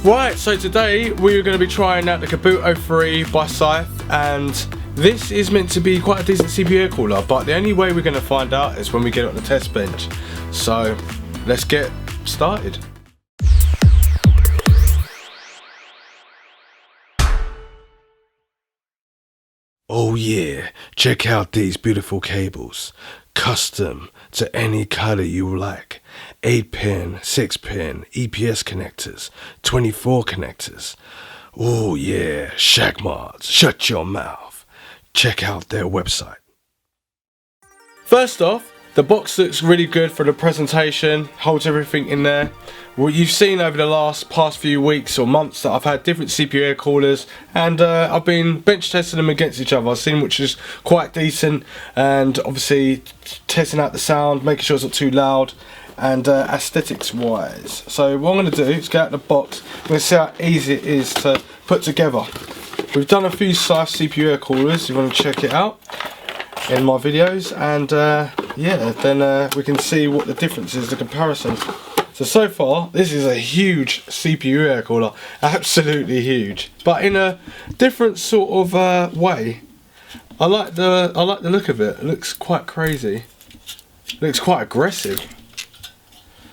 Right, so today we're going to be trying out the Kabuto 3 by Scythe, and this is meant to be quite a decent CPU air cooler, but the only way we're going to find out is when we get it on the test bench. So let's get started. Oh yeah, check out these beautiful cables. Custom to any color you like. 8-pin, 6-pin, EPS connectors, 24 connectors. Oh yeah, Shagmods, shut your mouth. Check out their website. First off, the box looks really good for the presentation, holds everything in there. What you've seen over the past few weeks or months that I've had different CPU air coolers, and I've been bench testing them against each other. I've seen which is quite decent, and obviously testing out the sound, making sure it's not too loud, and aesthetics wise. So what I'm going to do is get out the box. I'm going to see how easy it is to put together. We've done a few Scythe CPU air coolers. You want to check it out in my videos, and yeah, then we can see what the difference is, the comparison. So far this is a huge CPU air cooler, absolutely huge, but in a different sort of way. I like the look of it. It looks quite crazy, it looks quite aggressive.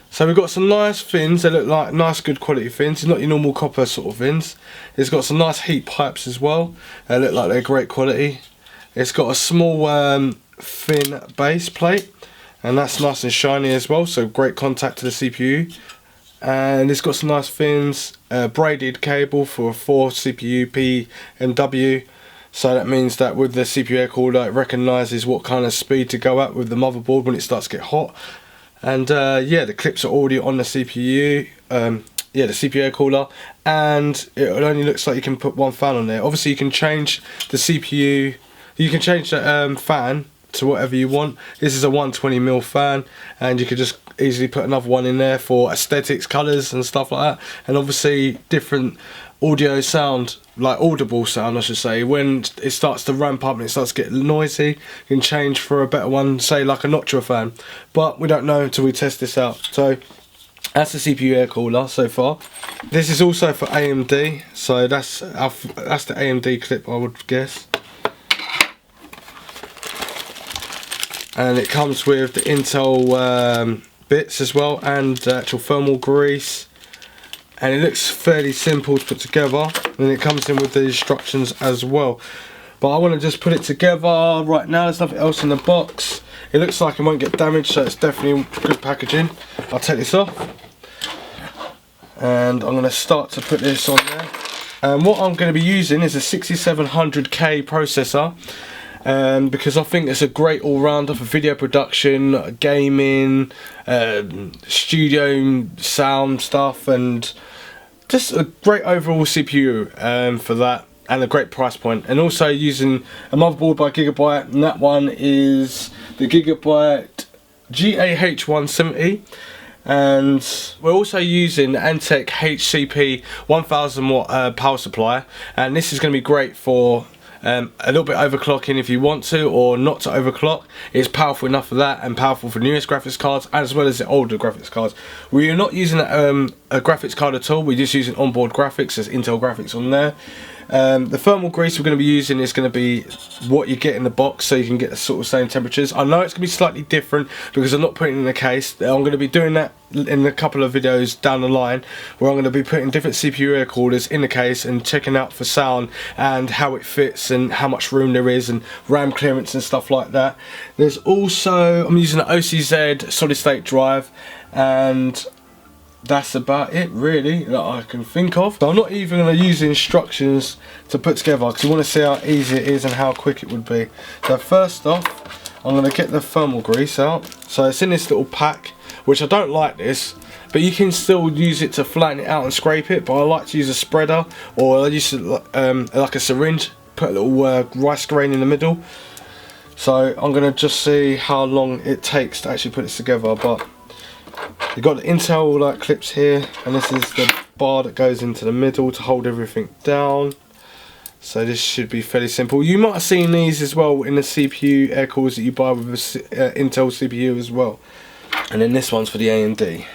So we've got some nice fins. They look like nice good quality fins. It's not your normal copper sort of fins. It's got some nice heat pipes as well. They look like they're great quality. It's got a small thin base plate, and that's nice and shiny as well, so great contact to the CPU. And it's got some nice fins, braided cable for 4 CPU P and W, so that means that with the CPU air cooler it recognises what kind of speed to go at with the motherboard when it starts to get hot. And yeah, the clips are already on the CPU, yeah, the CPU air cooler, and it only looks like you can put one fan on there. Obviously you can change the CPU, you can change the fan to whatever you want. This is a 120mm fan, and you could just easily put another one in there for aesthetics, colours and stuff like that. And obviously different audio sound, like audible sound I should say, when it starts to ramp up and it starts to get noisy, you can change for a better one, say like a Noctua fan, but we don't know until we test this out. So that's the CPU air cooler so far. This is also for AMD, so that's the AMD clip I would guess. And it comes with the Intel bits as well, and actual thermal grease, and it looks fairly simple to put together, and it comes in with the instructions as well. But I want to just put it together right now. There's nothing else in the box. It looks like it won't get damaged, so it's definitely good packaging. I'll take this off, and I'm going to start to put this on there. And what I'm going to be using is a 6700K processor, because I think it's a great all-rounder for video production, gaming, studio sound stuff, and just a great overall CPU for that, and a great price point. And also using a motherboard by Gigabyte, and that one is the Gigabyte GAH170. And we're also using the Antec HCP 1000 watt power supply, and this is going to be great for a little bit overclocking if you want to, or not to overclock. It's powerful enough for that, and powerful for newest graphics cards as well as the older graphics cards. We're not using a graphics card at all, we're just using onboard graphics. There's Intel graphics on there. The thermal grease we're going to be using is going to be what you get in the box, so you can get the sort of same temperatures. I know it's going to be slightly different because I'm not putting it in the case. I'm going to be doing that in a couple of videos down the line, where I'm going to be putting different CPU air coolers in the case and checking out for sound and how it fits and how much room there is and RAM clearance and stuff like that. There's also, I'm using an OCZ solid state drive, and that's about it really that I can think of. So I'm not even going to use the instructions to put together, because you want to see how easy it is and how quick it would be. So first off, I'm going to get the thermal grease out. So it's in this little pack, which I don't like this, but you can still use it to flatten it out and scrape it. But I like to use a spreader, or I use like a syringe, put a little rice grain in the middle. So I'm going to just see how long it takes to actually put this together. But you've got the Intel clips here, and this is the bar that goes into the middle to hold everything down. So this should be fairly simple. You might have seen these as well in the CPU air coolers that you buy with the Intel CPU as well. And then this one's for the AMD.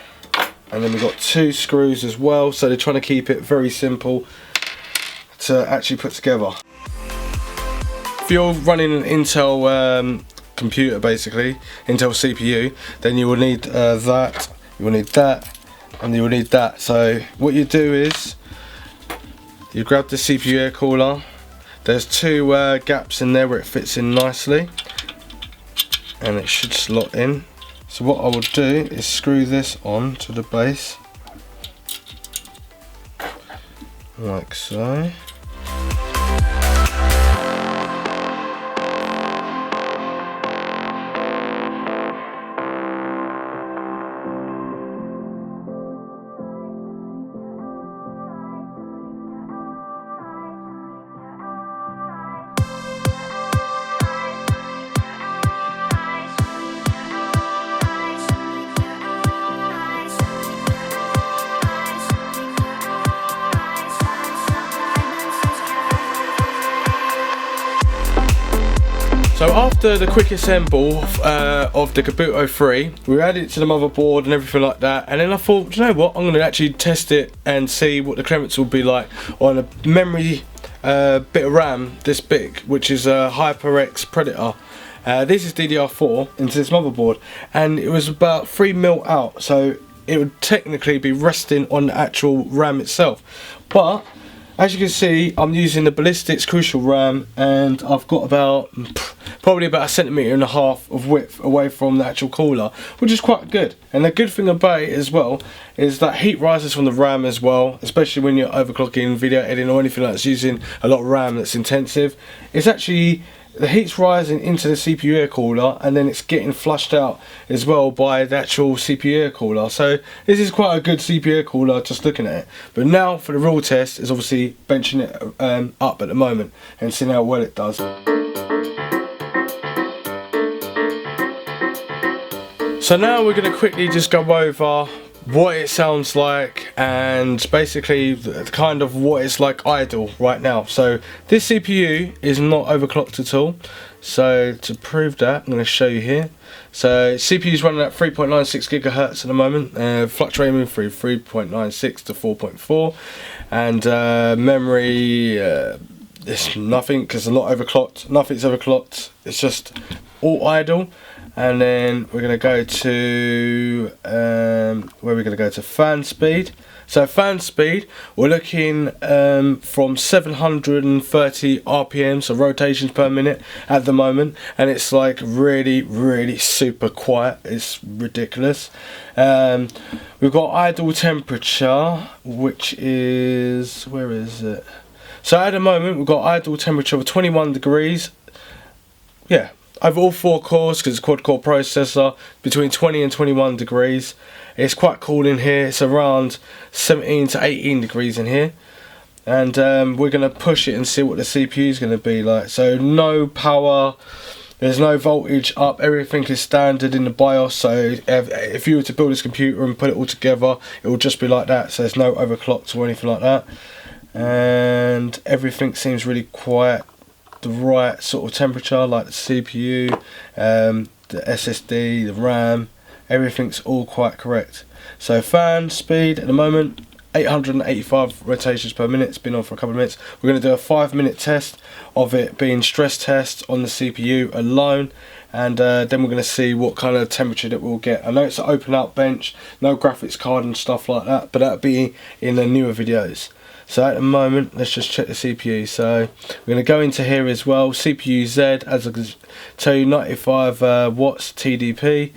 and then we've got 2 screws as well, so they're trying to keep it very simple to actually put together. If you're running an Intel computer, basically Intel CPU, then you will need that, you will need that, and you will need that. So what you do is you grab the CPU air cooler. There's 2 gaps in there where it fits in nicely, and it should slot in. So what I will do is screw this on to the base, like so. So after the quick assemble of the Kabuto 3, we added it to the motherboard and everything like that, and then I thought, do you know what, I'm going to actually test it and see what the clearance will be like on a memory bit of RAM this big, which is a HyperX Predator. This is DDR4 into this motherboard, and it was about 3mm out, so it would technically be resting on the actual RAM itself. But as you can see, I'm using the Ballistics Crucial RAM, and I've got about probably about 1.5 centimeters of width away from the actual cooler, which is quite good. And the good thing about it as well is that heat rises from the RAM as well, especially when you're overclocking, video editing, or anything like that's using a lot of RAM that's intensive. It's actually, the heat's rising into the CPU air cooler, and then it's getting flushed out as well by the actual CPU air cooler. So this is quite a good CPU air cooler just looking at it. But now for the real test is obviously benching it up at the moment and seeing how well it does. So now we're going to quickly just go over what it sounds like and basically the kind of what it's like idle right now. So this CPU is not overclocked at all. So to prove that, I'm going to show you here. So CPU is running at 3.96 gigahertz at the moment, fluctuating from 3.96 to 4.4, and memory it's nothing because it's not overclocked. Nothing's overclocked. It's just all idle. And then we're going to go to where we're going to go to fan speed. So fan speed, we're looking from 730 RPM, so rotations per minute at the moment, and it's like really super quiet. It's ridiculous. We've got idle temperature, which is, where is it? So at the moment we've got idle temperature of 21 degrees. Yeah. Over all 4 cores, because it's a quad-core processor, between 20 and 21 degrees. It's quite cool in here. It's around 17 to 18 degrees in here. And we're going to push it and see what the CPU is going to be like. So no power, there's no voltage up, everything is standard in the BIOS. So if you were to build this computer and put it all together, it will just be like that. So there's no overclocks or anything like that. And everything seems really quiet. The right sort of temperature, like the CPU, the SSD, the RAM, everything's all quite correct. So fan speed at the moment 885 rotations per minute. It's been on for a couple of minutes. We're going to do a 5-minute test of it being stress test on the CPU alone, and then we're going to see what kind of temperature that we'll get. I know it's an open out bench, no graphics card and stuff like that, but that'll be in the newer videos. So at the moment, let's just check the CPU. So we're going to go into here as well. CPU Z, as I can tell you, 95 watts TDP.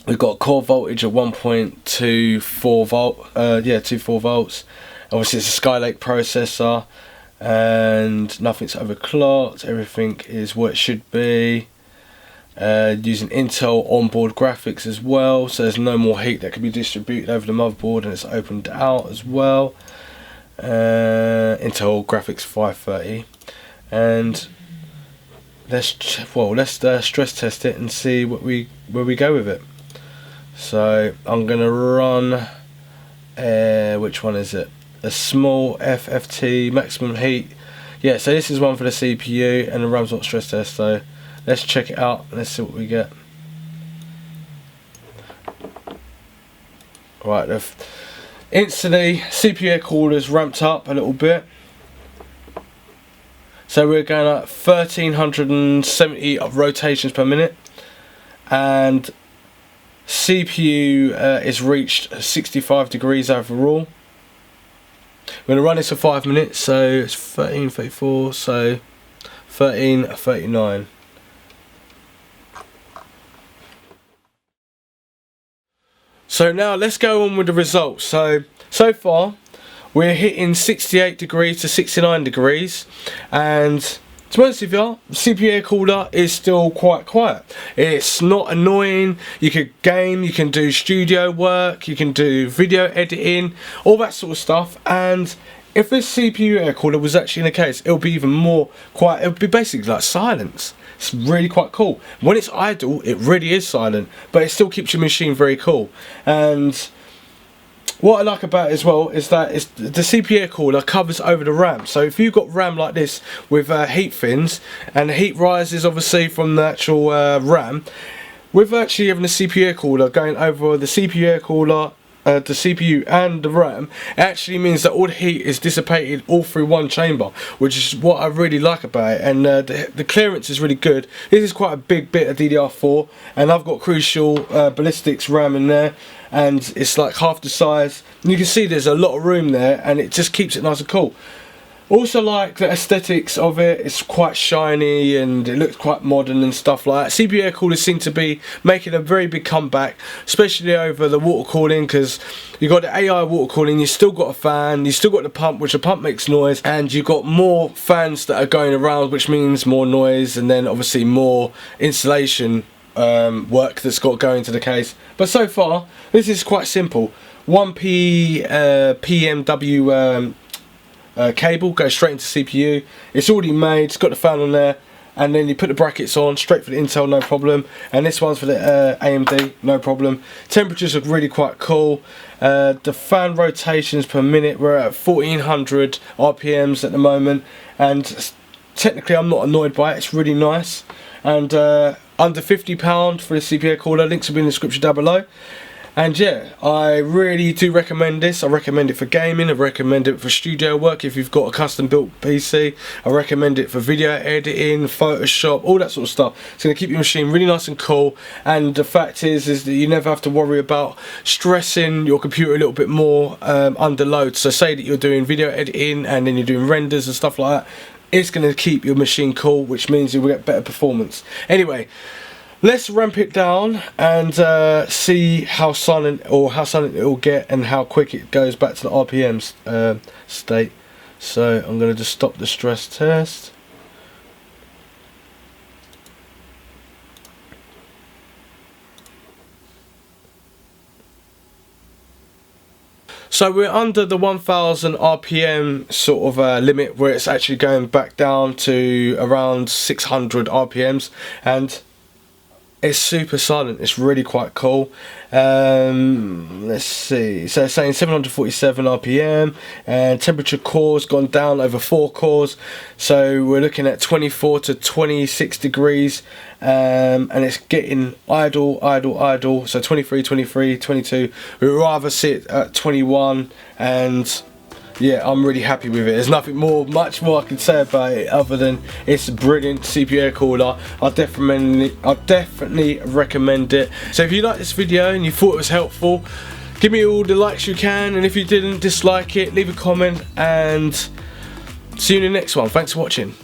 We've got a core voltage of 1.24 volt. 24 volts. Obviously, it's a Skylake processor, and nothing's overclocked. Everything is what it should be. Using Intel onboard graphics as well, so there's no more heat that can be distributed over the motherboard, and it's opened out as well. Intel graphics 530, and let's stress test it and see where we go with it. So I'm gonna run which one is it? A small FFT maximum heat. Yeah, so this is one for the CPU, and the RAM's not stress test. So let's check it out. Let's see what we get. Right, instantly CPU air coolers ramped up a little bit. So we're going at 1370 rotations per minute, and CPU is reached 65 degrees overall. We're going to run this for 5 minutes, so it's 1334, so 1339. So now let's go on with the results. So far we're hitting 68 degrees to 69 degrees, and to be honest with you, CPU air cooler is still quite quiet. It's not annoying. You can game, you can do studio work, you can do video editing, all that sort of stuff. And if this CPU air cooler was actually in the case, it'll be even more quiet. It'll be basically like silence. It's really quite cool. When it's idle, it really is silent, but it still keeps your machine very cool. And what I like about it as well is that the CPU air cooler covers over the RAM. So if you've got RAM like this with heat fins, and the heat rises obviously from the actual RAM, with actually having the CPU air cooler going over the CPU air cooler, the CPU and the RAM, it actually means that all the heat is dissipated all through one chamber, which is what I really like about it. And the clearance is really good. This is quite a big bit of DDR4, and I've got Crucial Ballistics RAM in there, and it's like half the size. And you can see there's a lot of room there, and it just keeps it nice and cool. Also like the aesthetics of it. It's quite shiny and it looks quite modern and stuff like that. CPU air coolers seem to be making a very big comeback, especially over the water cooling, because you've got the AI water cooling, you've still got a fan, you've still got the pump, which the pump makes noise, and you've got more fans that are going around, which means more noise, and then obviously more installation work that's got going to the case. But so far this is quite simple. 1P PMW cable goes straight into CPU. It's already made, it's got the fan on there, and then you put the brackets on straight for the Intel, no problem, and this one's for the AMD, no problem. Temperatures are really quite cool. The fan rotations per minute, we're at 1400 RPMs at the moment, and technically I'm not annoyed by it. It's really nice, and under £50 for the CPU air cooler. Links will be in the description down below. And yeah, I really do recommend this. I recommend it for gaming, I recommend it for studio work if you've got a custom built PC, I recommend it for video editing, Photoshop, all that sort of stuff. It's going to keep your machine really nice and cool, and the fact is that you never have to worry about stressing your computer a little bit more under load. So say that you're doing video editing and then you're doing renders and stuff like that, it's going to keep your machine cool, which means you will get better performance. Anyway, let's ramp it down and see how silent it will get and how quick it goes back to the RPMs state. So I'm going to just stop the stress test. So we're under the 1000 RPM sort of limit, where it's actually going back down to around 600 RPMs, and it's super silent. It's really quite cool. Let's see, so it's saying 747 RPM, and temperature cores gone down over 4 cores, so we're looking at 24 to 26 degrees, and it's getting idle, so 23, 22. We'd rather sit at 21, and yeah, I'm really happy with it. There's nothing much more I can say about it other than it's a brilliant CPU air cooler. I definitely recommend it. So if you like this video and you thought it was helpful, give me all the likes you can, and if you didn't, dislike it, leave a comment, and see you in the next one. Thanks for watching.